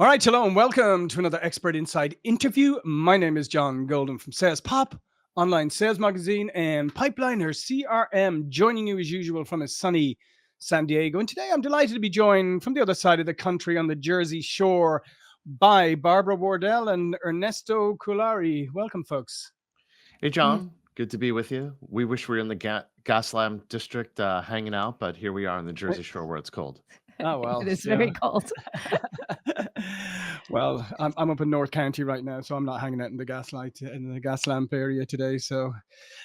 All right, hello and welcome to another Expert Inside interview. My name is John Golden from Sales Pop, online sales magazine, and Pipeliner CRM, joining you as usual from a sunny San Diego. And today I'm delighted to be joined from the other side of the country on the Jersey Shore by Barbara Wardell and Ernesto Cullari. Welcome, folks. Hey, Yes, John. Good to be with you. We wish we were in the Gaslamp district hanging out, but here we are on the Jersey Shore where it's cold. Oh, it well, is yeah. very cold. Well, I'm up in North County right now, so I'm not hanging out in the gas lamp area today. So,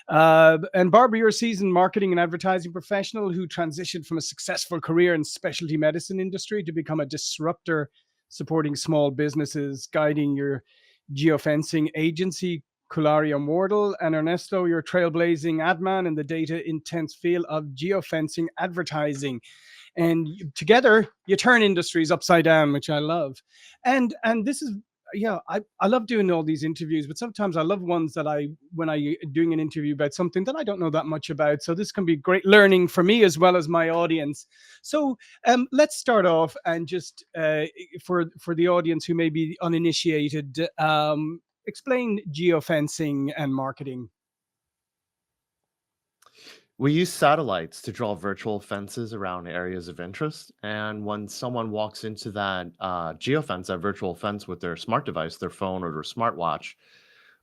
and Barbara, you're a seasoned marketing and advertising professional who transitioned from a successful career in specialty medicine industry to become a disruptor, supporting small businesses, guiding your geofencing agency. Cullari and Wardell, and Ernesto, your trailblazing ad man in the data intense field of geofencing advertising, and together you turn industries upside down, which I love. And this is, yeah, I love doing all these interviews, but sometimes I love ones that I when I doing an interview about something that I don't know that much about, so this can be great learning for me as well as my audience. So let's start off and just for the audience who may be uninitiated, explain geofencing and marketing. We use satellites to draw virtual fences around areas of interest. And when someone walks into that geofence, that virtual fence with their smart device, their phone or their smartwatch,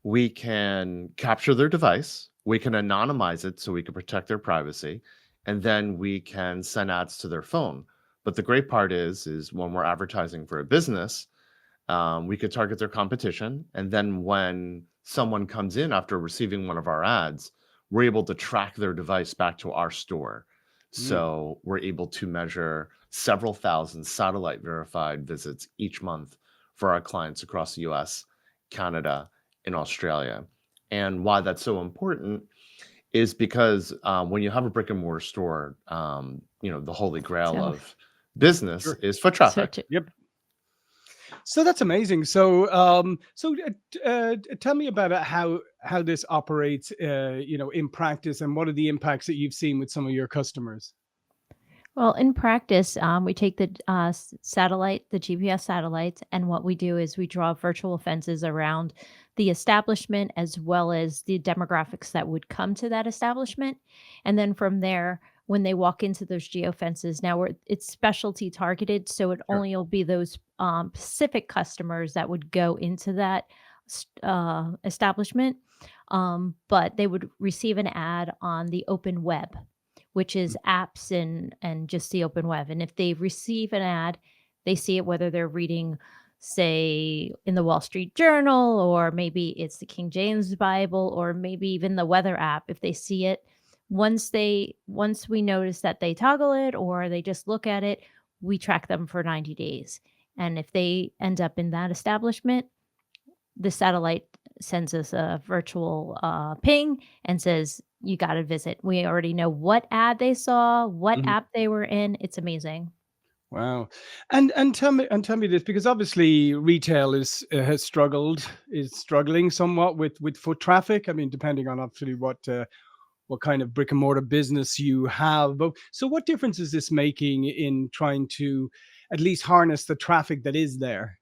we can capture their device. We can anonymize it so we can protect their privacy. And then we can send ads to their phone. But the great part is when we're advertising for a business, we could target their competition. And then when someone comes in after receiving one of our ads, we're able to track their device back to our store. Mm. So we're able to measure several thousand satellite verified visits each month for our clients across the US, Canada, and Australia. And why that's so important is because when you have a brick and mortar store, the holy grail So, of business Sure. is foot so traffic. to, Yep. So that's amazing. So, tell me about how this operates, in practice, and what are the impacts that you've seen with some of your customers? well, in practice, we take the GPS satellites, and what we do is we draw virtual fences around the establishment as well as the demographics that would come to that establishment. And then from there, when they walk into those geo fences, it's specialty targeted, so it Sure. only will be those specific customers that would go into that establishment. But they would receive an ad on the open web, which is apps and just the open web. And if they receive an ad, they see it whether they're reading, say, in the Wall Street Journal, or maybe it's the King James Bible, or maybe even the weather app. If they see it, once we notice that they toggle it or they just look at it, we track them for 90 days. And if they end up in that establishment, the satellite sends us a virtual ping and says, "You got to visit." We already know what ad they saw, what Mhm. app they were in. It's amazing. Wow. And tell me this, because obviously retail is struggling somewhat with foot traffic. I mean, depending on obviously what kind of brick and mortar business you have. But so what difference is this making in trying to at least harness the traffic that is there?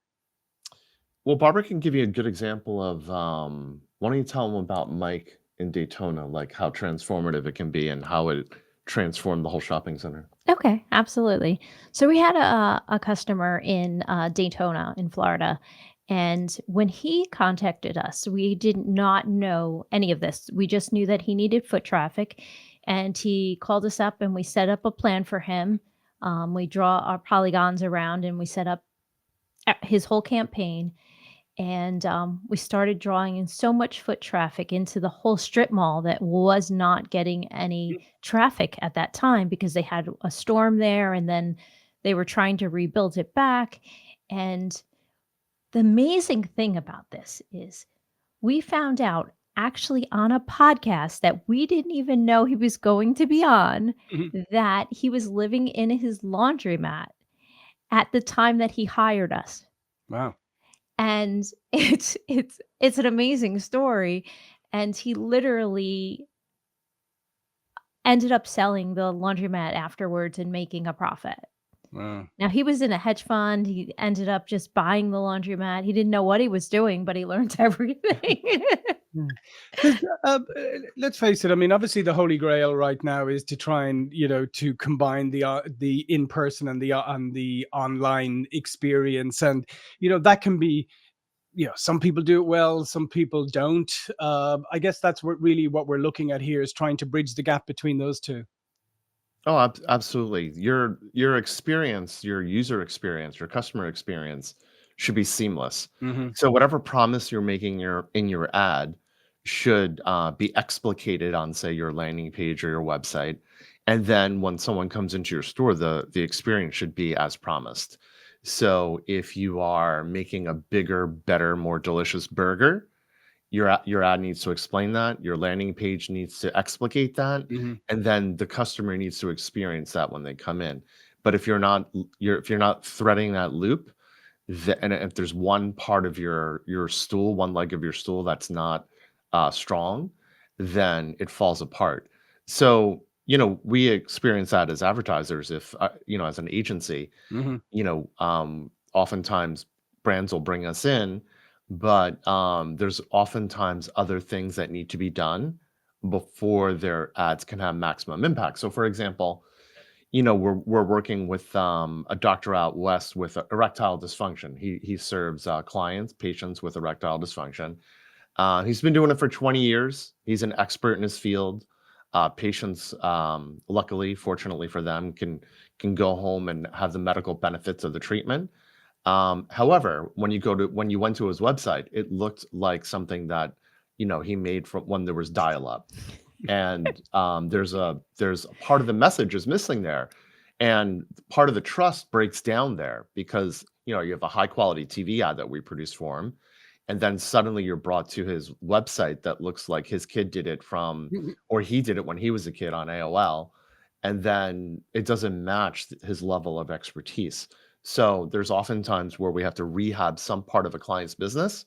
Well, Barbara can give you a good example of, why don't you tell them about Mike in Daytona, like how transformative it can be and how it transformed the whole shopping center? Okay, absolutely. So we had a customer in Daytona in Florida. And when he contacted us, we did not know any of this. We just knew that he needed foot traffic. And he called us up and we set up a plan for him. We draw our polygons around and we set up his whole campaign. And we started drawing in so much foot traffic into the whole strip mall that was not getting any traffic at that time because they had a storm there and then they were trying to rebuild it back. And the amazing thing about this is we found out actually on a podcast that we didn't even know he was going to be on, Mhm. that he was living in his laundromat at the time that he hired us. Wow. And it's an amazing story, and he literally ended up selling the laundromat afterwards and making a profit. Wow. Now he was in a hedge fund. He ended up just buying the laundromat. He didn't know what he was doing, but he learned everything. Because let's face it, I mean, obviously the holy grail right now is to try and to combine the in person and the online experience, and that can be some people do it well, some people don't. I guess that's what we're looking at here is trying to bridge the gap between those two. Oh, absolutely. Your experience, your user experience, your customer experience should be seamless. Hmm. So whatever promise you're making in your ad should be explicated on, say, your landing page or your website. And then when someone comes into your store, the experience should be as promised. So if you are making a bigger, better, more delicious burger, your ad needs to explain that, your landing page needs to explicate that, Hmm. and then the customer needs to experience that when they come in. But if you're not threading that loop, and if there's one part of your stool, one leg of your stool that's not strong, then it falls apart. So, we experience that as advertisers. If as an agency, Hmm. oftentimes brands will bring us in, but there's oftentimes other things that need to be done before their ads can have maximum impact. So, for example, we're working with a doctor out west with erectile dysfunction. He serves patients with erectile dysfunction. He's been doing it for 20 years. He's an expert in his field. Patients, luckily, fortunately for them, can go home and have the medical benefits of the treatment. However, when you went to his website, it looked like something that he made from when there was dial-up, and there's a part of the message is missing there, and part of the trust breaks down there because you have a high quality TV ad that we produced for him, and then suddenly you're brought to his website that looks like his kid did it from, or he did it when he was a kid on AOL, and then it doesn't match his level of expertise. So there's oftentimes where we have to rehab some part of a client's business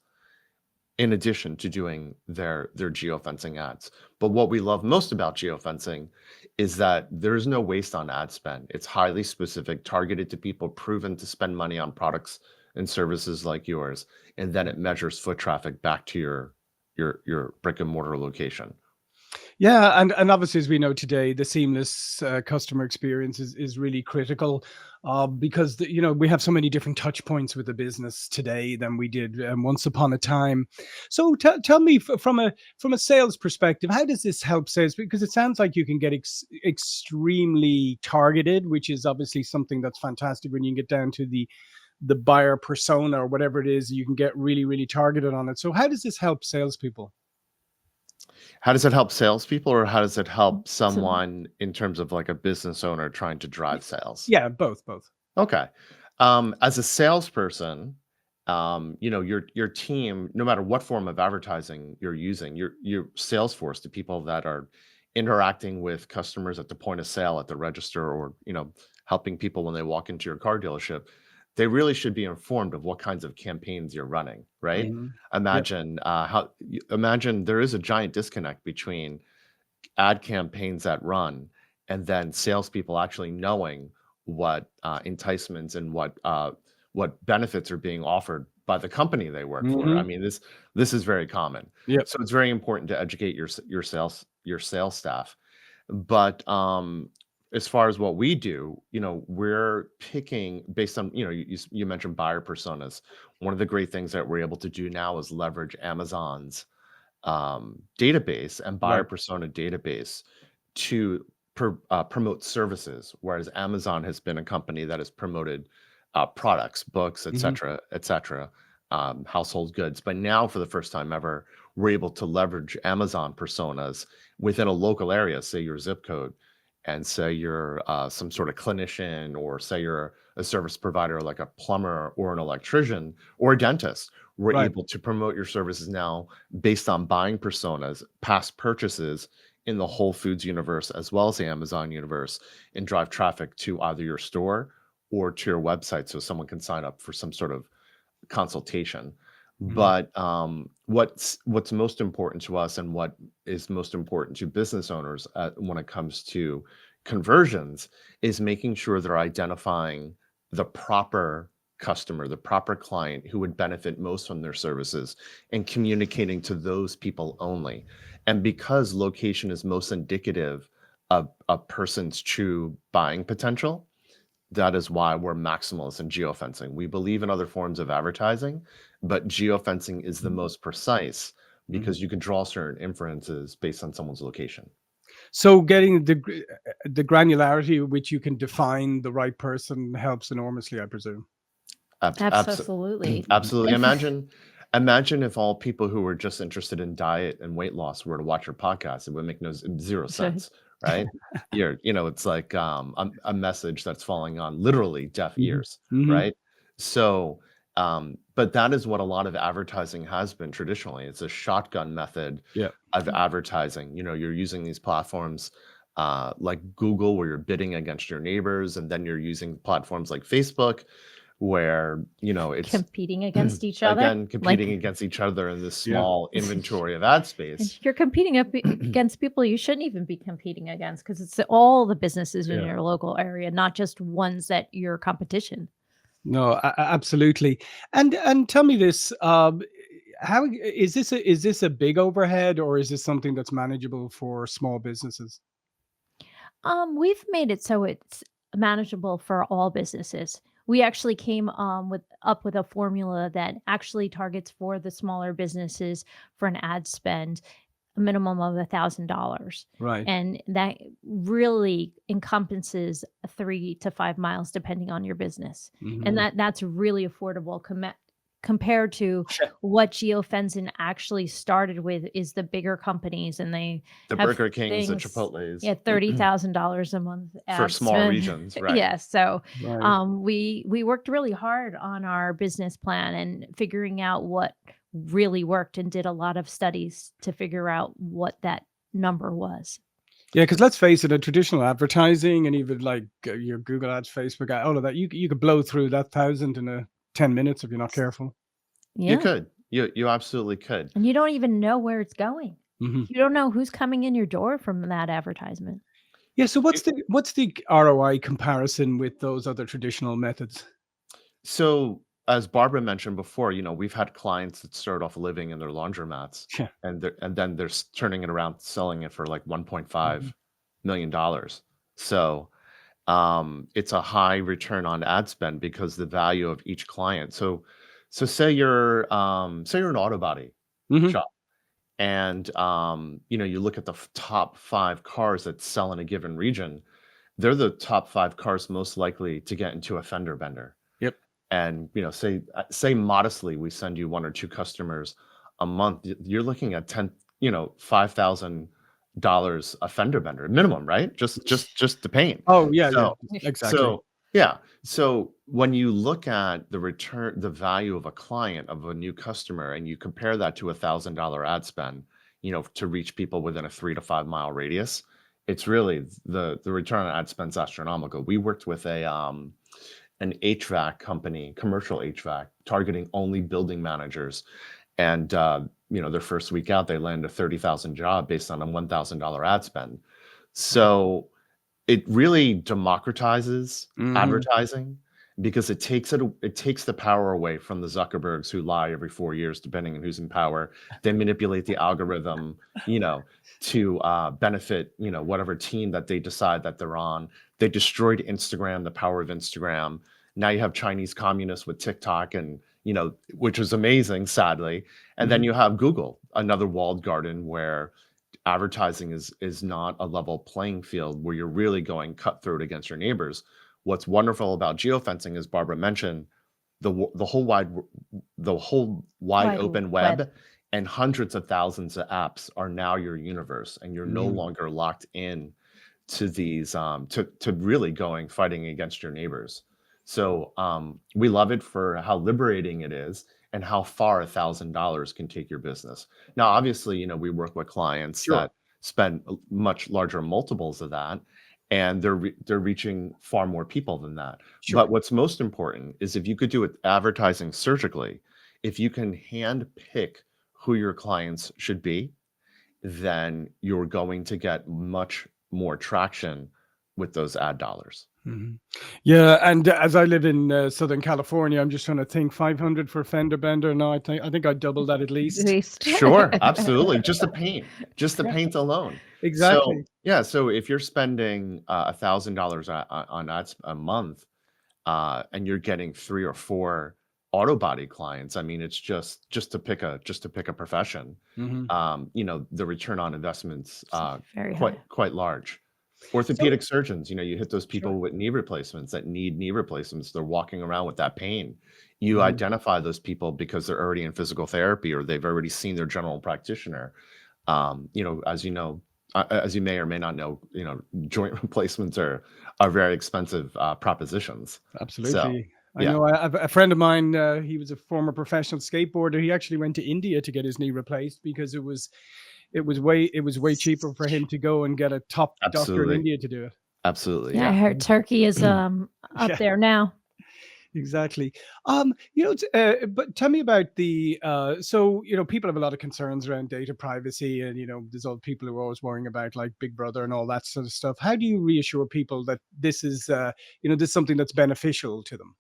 in addition to doing their geofencing ads. But what we love most about geofencing is that there's no waste on ad spend. It's highly specific, targeted to people proven to spend money on products and services like yours, and then it measures foot traffic back to your brick and mortar location. Yeah, and obviously, as we know today, the seamless customer experience is really critical, because we have so many different touch points with the business today than we did once upon a time. So tell me, from a sales perspective, how does this help sales? Because it sounds like you can get extremely targeted, which is obviously something that's fantastic when you can get down to the buyer persona or whatever it is. You can get really really targeted on it. So how does this help salespeople? How does it help salespeople, or how does it help So someone in terms of like a business owner trying to Y- drive sales? Yeah, both. Okay. As a salesperson, your team, no matter what form of advertising you're using, your sales force, the people that are interacting with customers at the point of sale, at the register, or helping people when they walk into your car dealership, they really should be informed of what kinds of campaigns you're running, right? Hmm. Yep. Imagine there is a giant disconnect between ad campaigns that run and then salespeople actually knowing what enticements and what benefits are being offered by the company they work for. I Hmm. mean, this is very common. Yep. So it's very important to educate your sales staff. But as far as what we do, we're picking based on you mentioned buyer personas. One of the great things that we're able to do now is leverage Amazon's database and buyer Right. persona database to promote services, whereas Amazon has been a company that has promoted products, books, Hmm. etc., household goods. But now, for the first time ever, we're able to leverage Amazon personas within a local area, say your zip code, and say you're some sort of clinician, or say you're a service provider like a plumber or an electrician or a dentist. We're Right. able to promote your services now based on buying personas, past purchases in the Whole Foods universe as well as the Amazon universe, and drive traffic to either your store or to your website so someone can sign up for some sort of consultation. Hmm. But what's most important to us, and what is most important to business owners when it comes to conversions is making sure they're identifying the proper customer, the proper client who would benefit most from their services, and communicating to those people only. And because location is most indicative of a person's true buying potential, that is why we're maximalists in geofencing. We believe in other forms of advertising, but geofencing is the most precise because you can draw certain inferences based on someone's location. So getting the granularity with which you can define the right person helps enormously, I presume. Absolutely. Absolutely. Imagine if all people who were just interested in diet and weight loss were to watch your podcast. It would make zero sense, right? It's like a message that's falling on literally deaf ears, right? So, but that is what a lot of advertising has been traditionally. It's a shotgun method Yeah. of advertising. You're using these platforms like Google, where you're bidding against your neighbors, and then you're using platforms like Facebook, where it's Competing against each other. again competing against each other in this small inventory of ad space. And you're competing against people you shouldn't even be competing against, because it's all the businesses in your local area, not just ones that your competition. No, absolutely. And tell me this: how is this a big overhead, or is this something that's manageable for small businesses? We've made it so it's manageable for all businesses. We actually came up with a formula that actually targets for the smaller businesses for an ad spend a minimum of $1,000. Right. And that really encompasses 3 to 5 miles depending on your business. And that's really affordable compared to what Geofencing actually started with is the bigger companies, and they The have Burger Kings, the things, Chipotles, $30,000 a month for ad small spend. regions, right? Yeah, so Right. we worked really hard on our business plan and figuring out what really worked, and did a lot of studies to figure out what that number was. Yeah, because let's face it, a traditional advertising and even like your Google Ads, Facebook ad, all of that, you could blow through that 1,000 in 10 minutes if you're not careful. You Yeah. could. You absolutely could. And you don't even know where it's going. Mhm. You don't know who's coming in your door from that advertisement. Yeah. So what's the ROI comparison with those other traditional methods? So, as Barbara mentioned before, we've had clients that start off living in their laundromats, Yeah. and then they're turning it around, selling it for like $1.5 Mhm. million. So, it's a high return on ad spend because the value of each client. So say you're an auto body Mhm. shop, and you look at the top 5 cars that sell in a given region. They're the top 5 cars most likely to get into a fender bender. Yep. And say modestly we send you 1 or 2 customers a month. You're looking at $5,000 a fender bender minimum, right? Just to paint. Oh, yeah, yeah. So Exactly. yeah. So when you look at the value of a client, of a new customer, and you compare that to $1,000 ad spend, to reach people within a 3 to 5 mile radius, it's really the return on ad spend's astronomical. We worked with an HVAC company, commercial HVAC, targeting only building managers. And their first week out, they landed a 30,000 job based on a $1,000 ad spend. So it really democratizes Mhm. advertising because it takes the power away from the Zuckerbergs who lie every 4 years, depending on who's in power. They manipulate the algorithm, to benefit, whatever team that they decide that they're on. They destroyed Instagram, the power of Instagram. Now you have Chinese communists with TikTok, and which is amazing, sadly. And then Mhm. you have Google, another walled garden where advertising is not a level playing field, where you're really going cutthroat against your neighbors. What's wonderful about geofencing, as Barbara mentioned, the whole wide Wide open web. web and hundreds of thousands of apps are now your universe, and you're no Mhm. longer locked in to these to really going fighting against your neighbors. So we love it for how liberating it is and how far $1,000 can take your business. Now, obviously, we work with clients Sure. that spend much larger multiples of that, and they're reaching far more people than that. Sure. But what's most important is if you could do it advertising surgically, if you can hand pick who your clients should be, then you're going to get much more traction with those ad dollars. Mhm. Yeah, and as I live in Southern California, I'm just trying to think 500 for fender bender. No, I think I'd double that at At least. least. Sure, absolutely. Just the Yeah, paint alone. So exactly. yeah, so if you're spending $1,000 on ads a month, and you're getting 3 or 4 auto body clients, I mean, it's just to pick a profession. Hmm. The return on investments It's very quite high. quite large. So Orthopedic surgeons, you hit those sure. people with knee replacements that need knee replacements. They're walking around with that pain. You Mhm. identify those people because they're already in physical therapy or they've already seen their general practitioner. As you may or may not know, joint replacements are very expensive propositions. So, Absolutely. I yeah. know a friend of mine, he was a former professional skateboarder. He actually went to India to get his knee replaced because it was way cheaper for him to go and get a top doctor in Absolutely. India to do it. Absolutely, Yeah, I yeah. heard Turkey is up Yeah. there now. Exactly. But tell me about people have a lot of concerns around data privacy, and there's all people who are always worrying about like Big Brother and all that sort of stuff. How do you reassure people that this is something that's beneficial to them?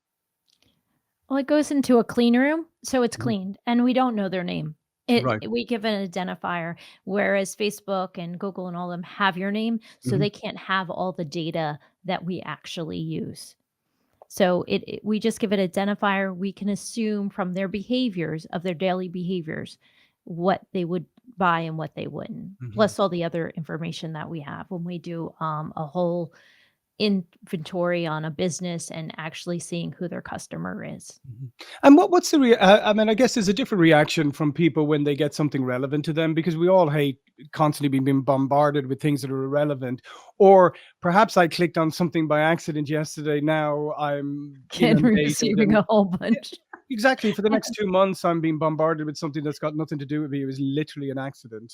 Well, it goes into a clean room, so it's Mhm. cleaned, and we don't know their name. Right. We give an identifier, whereas Facebook and Google and all them have your name, so Mhm. they can't have all the data that we actually use. So we just give it identifier. We can assume from their behaviors of their daily behaviors what they would buy and what they wouldn't, Mhm. plus all the other information that we have when we do a whole inventory on a business and actually seeing who their customer is. Mhm. And what's I mean, I guess there's a different reaction from people when they get something relevant to them, because we all hate constantly being bombarded with things that are irrelevant. Or perhaps I clicked on something by accident yesterday. Now I'm And inundated, receiving and a whole yeah, bunch. exactly. For the next 2 months, I'm being bombarded with something that's got nothing to do with me. It was literally an accident.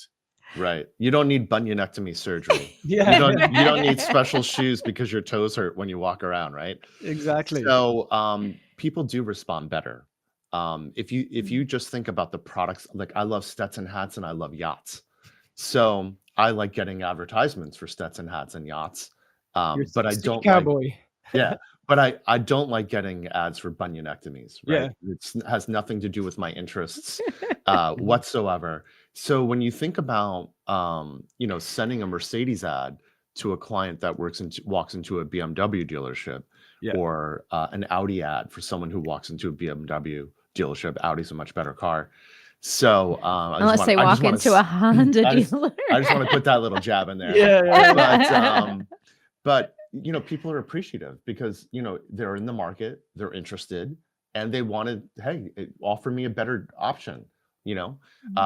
Right. You don't need bunionectomy surgery. You Yeah, don't you don't need special shoes because your toes hurt when you walk around, right? exactly. So, people do respond better. If you just think about the products, like I love Stetson hats and I love yachts. So I like getting advertisements for Stetson hats and yachts. You're But I such a don't like, cowboy. yeah, but I don't like getting ads for bunionectomies, right? Yeah. It has nothing to do with my interests Mhm. whatsoever. So when you think about sending a Mercedes ad to a client that walks into a BMW dealership, Yeah. or an Audi ad for someone who walks into a BMW dealership, Audi's a much better car. So Unless they I just walk want into a to Honda dealer. I just want to put that little jab in there. Yeah. Yeah. But people are appreciative because, they're in the market, they're interested, and they wanted, hey, offer me a better option. You know,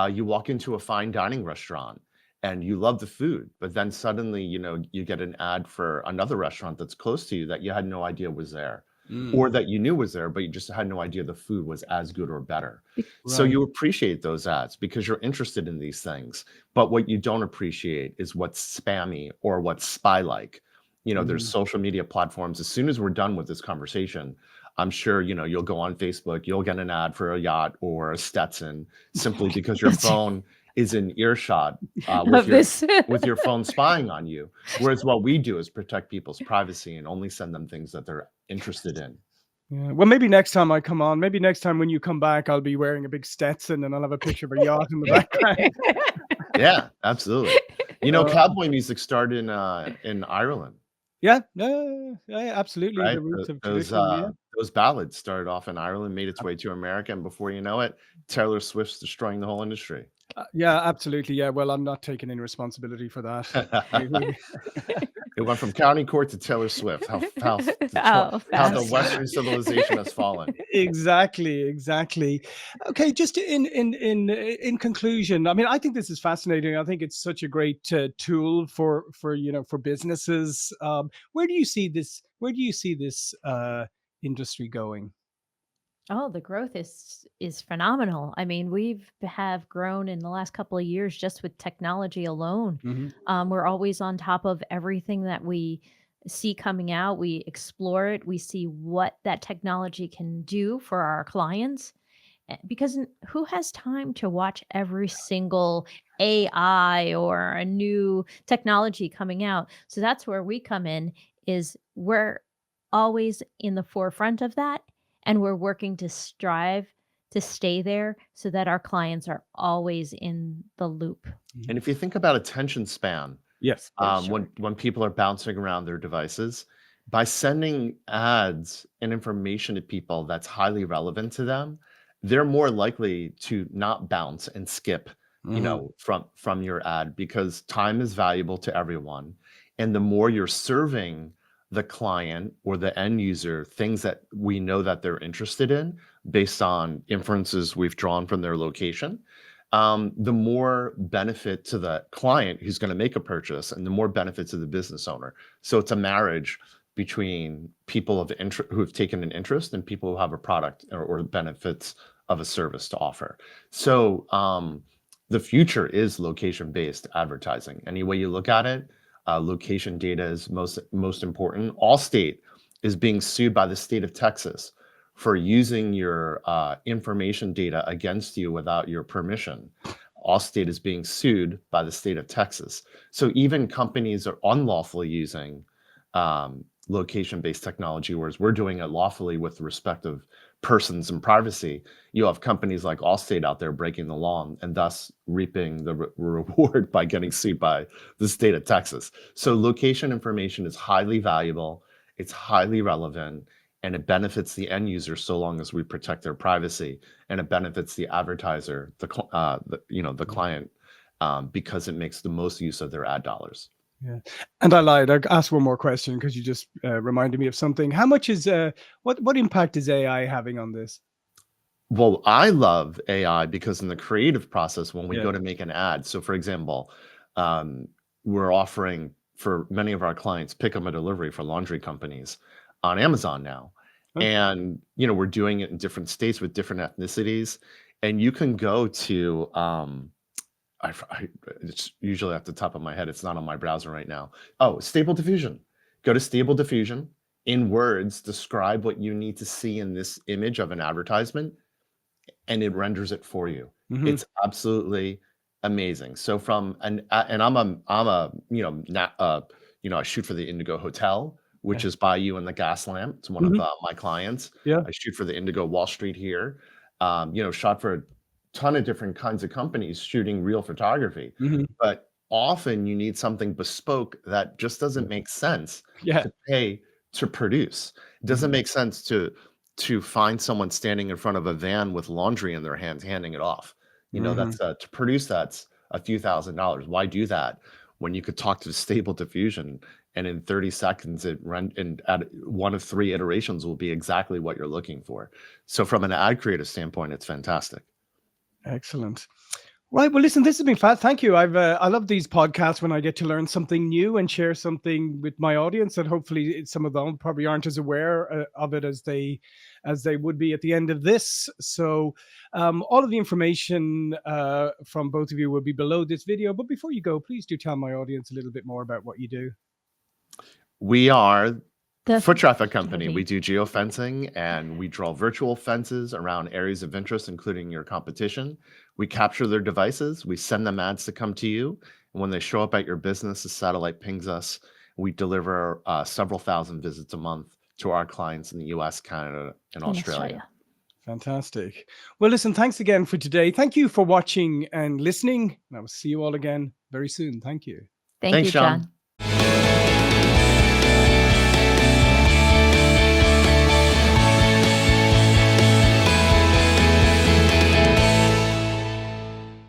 you walk into a fine dining restaurant and you love the food, but then suddenly, you get an ad for another restaurant that's close to you that you had no idea was there, Mm, or that you knew was there, but you just had no idea the food was as good or better. Be- So right. you appreciate those ads because you're interested in these things. But what you don't appreciate is what's spammy or what's spy-like. There's Mhm. social media platforms. As soon as we're done with this conversation, I'm sure, you'll go on Facebook, you'll get an ad for a yacht or a Stetson simply because your That's phone is in earshot, of this. with your phone spying on you. Whereas what we do is protect people's privacy and only send them things that they're interested in. Yeah. Well, maybe next time I come on, maybe next time when you come back, I'll be wearing a big Stetson and I'll have a picture of a yacht in the background. Yeah, absolutely. Uh, Cowboy music started in Ireland, yeah, yeah, yeah, absolutely. The right? roots of tradition. Yeah. Those ballads started off in Ireland, made its way to America, and before you know it, Taylor Swift's destroying the whole industry. Yeah, absolutely. Yeah. Well, I'm not taking any responsibility for that. It went from county court to Taylor Swift. Oh, How the fast. Western civilization has fallen. Exactly, exactly. Okay, just in conclusion, I mean, I think this is fascinating. I think it's such a great tool for businesses. Where do you see this industry going? Oh, the growth is phenomenal. I mean, we've have grown in the last couple of years just with technology alone. Hmm. We're always on top of everything that we see coming out. We explore it. We see what that technology can do for our clients, Because who has time to watch every single AI or a new technology coming out? So that's where we come in, is we're always in the forefront of that, and we're working to strive to stay there so that our clients are always in the loop. And if you think about attention span, Yes. when people are bouncing around their devices, by sending ads and information to people that's highly relevant to them, they're more likely to not bounce and skip, from your ad, because time is valuable to everyone. And the more you're serving the client or the end user things that we know that they're interested in based on inferences we've drawn from their location, the more benefit to the client who's going to make a purchase, and the more benefit to the business owner. So it's a marriage between people who have taken an interest and people who have a product or benefits of a service to offer. So the future is location-based advertising. Any way you look at it, location data is most important. Allstate is being sued by the state of Texas for using your information data against you without your permission. Allstate is being sued by the state of Texas. So even companies are unlawfully using location-based technology, whereas we're doing it lawfully with respect of persons and privacy. You have companies like Allstate out there breaking the law and thus reaping the reward by getting sued by the state of Texas. So location information is highly valuable, it's highly relevant, and it benefits the end user so long as we protect their privacy, and it benefits the advertiser, the client, because it makes the most use of their ad dollars. Yeah. And I lied. I asked one more question because you just reminded me of something. How much is what impact is AI having on this? Well, I love AI because in the creative process, when we Yeah. go to make an ad, so for example, we're offering for many of our clients pick up a delivery for laundry companies on Amazon now. Okay. And we're doing it in different states with different ethnicities. And you can go to it's usually at the top of my head. It's not on my browser right now. Oh, Stable Diffusion. Go to Stable Diffusion. In words, describe what you need to see in this image of an advertisement, and it renders it for you. Mhm. It's absolutely amazing. So I'm a I shoot for the Indigo Hotel, which Yeah. is by you in the gas lamp. It's one Mhm. of my clients. Yeah. I shoot for the Indigo Wall Street here. Shot for a ton of different kinds of companies shooting real photography. Mhm. But often you need something bespoke that just doesn't make sense Yeah. to pay to produce. It doesn't make sense to find someone standing in front of a van with laundry in their hands, handing it off. That's to produce, that's a few $1,000s. Why do that when you could talk to Stable Diffusion and in 30 seconds and at one of 3 iterations will be exactly what you're looking for. So from an ad creative standpoint, it's fantastic. Excellent. Right. Well, listen, this has been fun. Thank you. I love these podcasts when I get to learn something new and share something with my audience that hopefully some of them probably aren't as aware of it as they would be at the end of this. So all of the information from both of you will be below this video. But before you go, please do tell my audience a little bit more about what you do. We are The foot traffic company. photography. We do geofencing, and we draw virtual fences around areas of interest, including your competition. We capture their devices. We send them ads to come to you. And when they show up at your business, the satellite pings us. We deliver several thousand visits a month to our clients in the US, Canada, and In Australia. Fantastic. Well, listen, thanks again for today. Thank you for watching and listening. And I will see you all again very soon. Thank you. Thank Thanks, you, John. John.